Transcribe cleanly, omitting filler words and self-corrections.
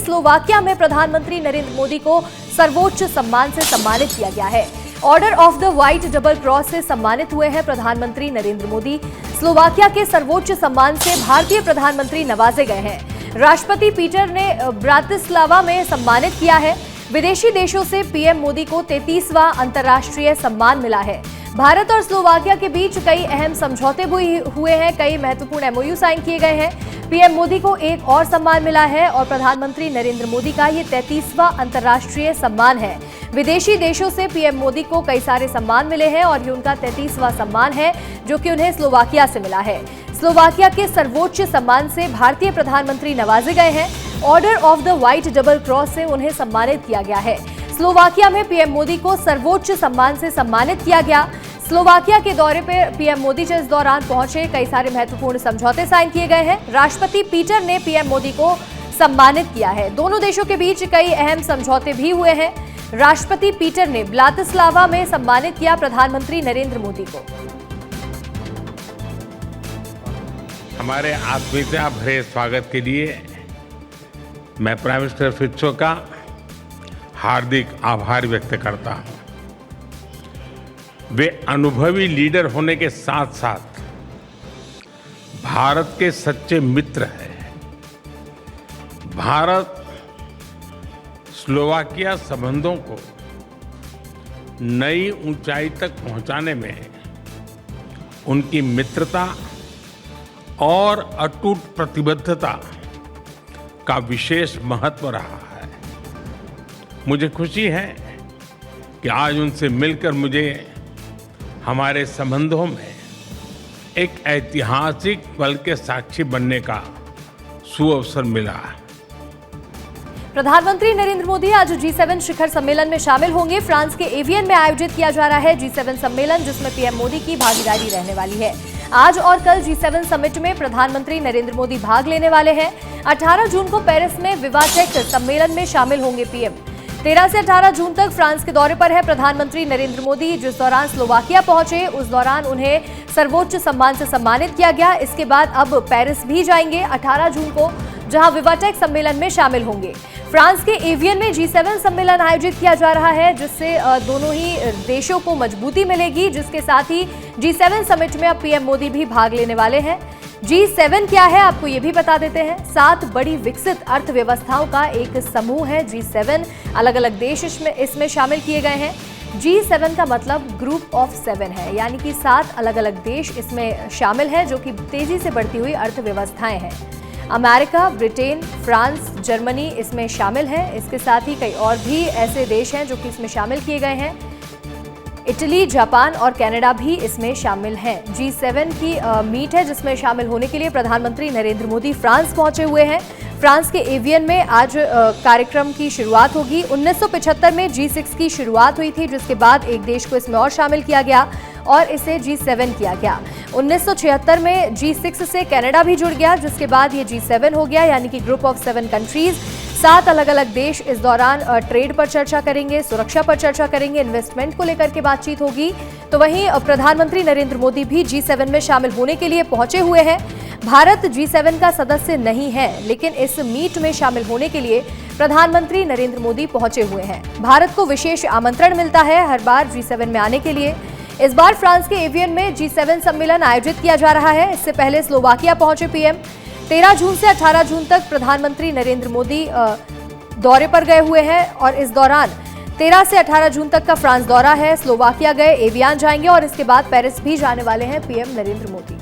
Slovakia में प्रधानमंत्री नरेंद्र मोदी को सर्वोच्च सम्मान से सम्मानित किया गया है। Order of the white double cross से सम्मानित हुए हैं प्रधानमंत्री नरेंद्र मोदी। स्लोवाकिया के सर्वोच्च सम्मान से भारतीय प्रधानमंत्री नवाजे गए हैं। राष्ट्रपति पीटर ने ब्रातिस्लावा में सम्मानित किया है। विदेशी देशों से पीएम मोदी को 33वां अंतर्राष्ट्रीय सम्मान मिला है। भारत और स्लोवाकिया के बीच कई अहम समझौते भी हुए हैं, कई महत्वपूर्ण एमओयू साइन किए गए हैं। पीएम मोदी को एक और सम्मान मिला है और प्रधानमंत्री नरेंद्र मोदी का ये 33वां अंतर्राष्ट्रीय सम्मान है। विदेशी देशों से पीएम मोदी को कई सारे सम्मान मिले हैं और ये उनका 33वां सम्मान है जो कि उन्हें स्लोवाकिया से मिला है। स्लोवाकिया के सर्वोच्च सम्मान से भारतीय प्रधानमंत्री नवाजे गए हैं। Order of the white double cross से उन्हें सम्मानित किया गया है। स्लोवाकिया में पीएम मोदी को सर्वोच्च सम्मान से सम्मानित किया गया। स्लोवाकिया के दौरे पर पीएम मोदी जो इस दौरान पहुंचे, कई सारे महत्वपूर्ण समझौते साइन किए गए हैं। राष्ट्रपति पीटर ने पीएम मोदी को सम्मानित किया है। दोनों देशों के बीच कई अहम समझौते भी हुए हैं। राष्ट्रपति पीटर ने ब्रातिस्लावा में सम्मानित किया प्रधानमंत्री नरेंद्र मोदी को। हमारे आत्मीयता भरे स्वागत के लिए मैं प्राइम मिनिस्टर फित्सो का हार्दिक आभार व्यक्त करता हूं। वे अनुभवी लीडर होने के साथ साथ भारत के सच्चे मित्र हैं। भारत स्लोवाकिया संबंधों को नई ऊंचाई तक पहुंचाने में उनकी मित्रता और अटूट प्रतिबद्धता का विशेष महत्व रहा है। मुझे खुशी है कि आज उनसे मिलकर मुझे हमारे संबंधों में एक ऐतिहासिक पल के साक्षी बनने का सुअवसर मिला। प्रधानमंत्री नरेंद्र मोदी आज G7 शिखर सम्मेलन में शामिल होंगे। फ्रांस के एवियन में आयोजित किया जा रहा है G7 सम्मेलन, जिसमें पीएम मोदी की भागीदारी रहने वाली है। आज और कल G7 समिट में प्रधानमंत्री नरेंद्र मोदी भाग लेने वाले हैं। 18 जून को पेरिस में विवाटेक सम्मेलन में शामिल होंगे पीएम। 13 से 18 जून तक फ्रांस के दौरे पर है प्रधानमंत्री नरेंद्र मोदी। जिस दौरान स्लोवाकिया पहुंचे उस दौरान उन्हें सर्वोच्च सम्मान से सम्मानित किया गया। इसके बाद अब पेरिस भी जाएंगे 18 जून को, जहां विवाटेक सम्मेलन में शामिल होंगे। फ्रांस के एवियन में G7 सम्मेलन आयोजित किया जा रहा है, जिससे दोनों ही देशों को मजबूती मिलेगी। जिसके साथ ही G7 समिट में अब पीएम मोदी भी भाग लेने वाले हैं। G7 क्या है आपको ये भी बता देते हैं। 7 बड़ी विकसित अर्थव्यवस्थाओं का एक समूह है G7। अलग अलग देश इसमें शामिल किए गए हैं। G7 का मतलब ग्रुप ऑफ 7 है, यानी कि 7 अलग अलग देश इसमें शामिल हैं जो कि तेजी से बढ़ती हुई अर्थव्यवस्थाएं हैं। अमेरिका, ब्रिटेन, फ्रांस, जर्मनी इसमें शामिल है। इसके साथ ही कई और भी ऐसे देश हैं जो कि इसमें शामिल किए गए हैं। इटली, जापान और कनाडा भी इसमें शामिल हैं। G7 की मीट है जिसमें शामिल होने के लिए प्रधानमंत्री नरेंद्र मोदी फ्रांस पहुंचे हुए हैं। फ्रांस के एवियन में आज कार्यक्रम की शुरुआत होगी। 1975 में G6 की शुरुआत हुई थी, जिसके बाद एक देश को इसमें और शामिल किया गया और इसे G7 किया गया। 1976 में G6 से कनाडा भी जुड़ गया, जिसके बाद ये G7 हो गया, यानी कि ग्रुप ऑफ 7 कंट्रीज। 7 अलग अलग देश इस दौरान ट्रेड पर चर्चा करेंगे, सुरक्षा पर चर्चा करेंगे, इन्वेस्टमेंट को लेकर के बातचीत होगी। तो वहीं प्रधानमंत्री नरेंद्र मोदी भी G7 में शामिल होने के लिए पहुंचे हुए हैं। भारत G7 का सदस्य नहीं है, लेकिन इस मीट में शामिल होने के लिए प्रधानमंत्री नरेंद्र मोदी पहुंचे हुए हैं। भारत को विशेष आमंत्रण मिलता है हर बार G7 में आने के लिए। इस बार फ्रांस के एवियन में G7 सम्मेलन आयोजित किया जा रहा है। इससे पहले स्लोवाकिया पहुंचे पीएम। 13 जून से 18 जून तक प्रधानमंत्री नरेंद्र मोदी दौरे पर गए हुए हैं और इस दौरान 13 से 18 जून तक का फ्रांस दौरा है। स्लोवाकिया गए, एवियन जाएंगे और इसके बाद पेरिस भी जाने वाले हैं पीएम नरेंद्र मोदी।